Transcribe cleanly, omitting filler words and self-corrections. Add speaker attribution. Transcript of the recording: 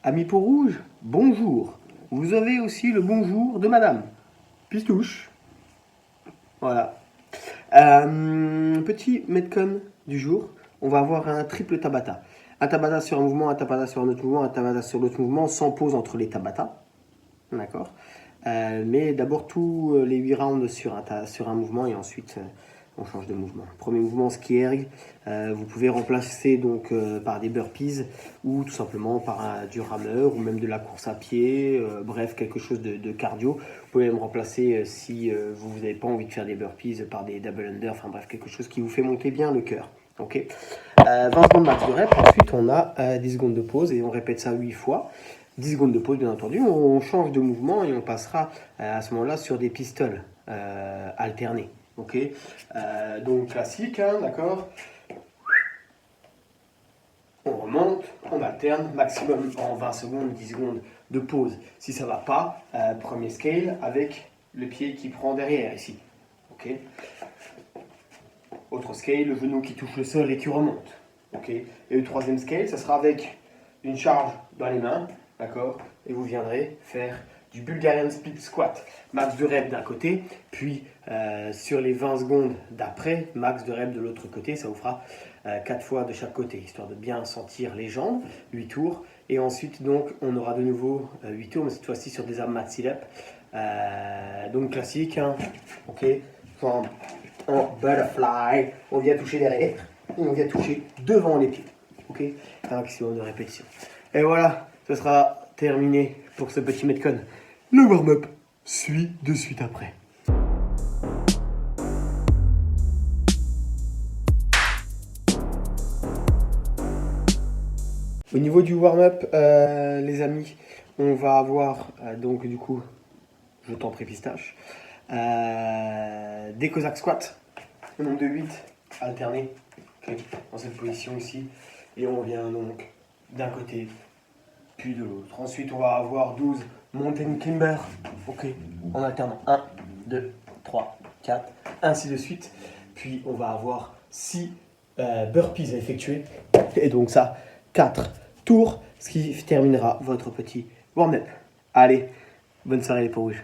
Speaker 1: Amis peau rouge, bonjour. Vous avez aussi le bonjour de madame Pistouche. Voilà. Petit Metcon du jour. On va avoir un triple Tabata. Un Tabata sur un mouvement, un Tabata sur un autre mouvement, un Tabata sur l'autre mouvement, sans pause entre les Tabata. D'accord. Mais d'abord tous les 8 rounds sur un mouvement et ensuite on change de mouvement. Premier mouvement ski erg, vous pouvez remplacer donc par des burpees ou tout simplement par du rameur ou même de la course à pied, bref quelque chose de cardio. Vous pouvez même remplacer si vous n'avez pas envie de faire des burpees par des double under, enfin bref quelque chose qui vous fait monter bien le cœur. Ok. 20 secondes max de rep, ensuite on a 10 secondes de pause et on répète ça 8 fois. 10 secondes de pause bien entendu, on change de mouvement et on passera à ce moment-là sur des pistoles alternés. Ok, donc classique, hein, d'accord. On remonte, on alterne, maximum en 20 secondes, 10 secondes de pause. Si ça ne va pas, premier scale avec le pied qui prend derrière ici. Ok. Autre scale, le genou qui touche le sol et qui remonte. Ok. Et le troisième scale, ça sera avec une charge dans les mains, d'accord. Et vous viendrez faire du Bulgarian Split Squat. Max de rep d'un côté, puis sur les 20 secondes d'après, max de rep de l'autre côté. Ça vous fera 4 fois de chaque côté, histoire de bien sentir les jambes, 8 tours. Et ensuite, donc, on aura de nouveau 8 tours, mais cette fois-ci sur des armes mat sit-up. Donc classique, hein, ok. En butterfly, on vient toucher derrière et on vient toucher devant les pieds. Ok, un maximum de répétitions. Et voilà, ce sera terminé pour ce petit Metcon. Le warm-up suit de suite après. Au niveau du warm-up, les amis, on va avoir donc du coup, je t'en prie pistache, des Cossack squats, au nombre de 8 alternés, okay, dans cette position ici. Et on vient donc d'un côté, puis de l'autre. Ensuite, on va avoir 12 mountain climber, ok, en alternant 1, 2, 3, 4, ainsi de suite. Puis on va avoir 6 burpees à effectuer. Et donc ça, 4 tours, ce qui terminera votre petit warm-up. Allez, bonne soirée les peaux rouges.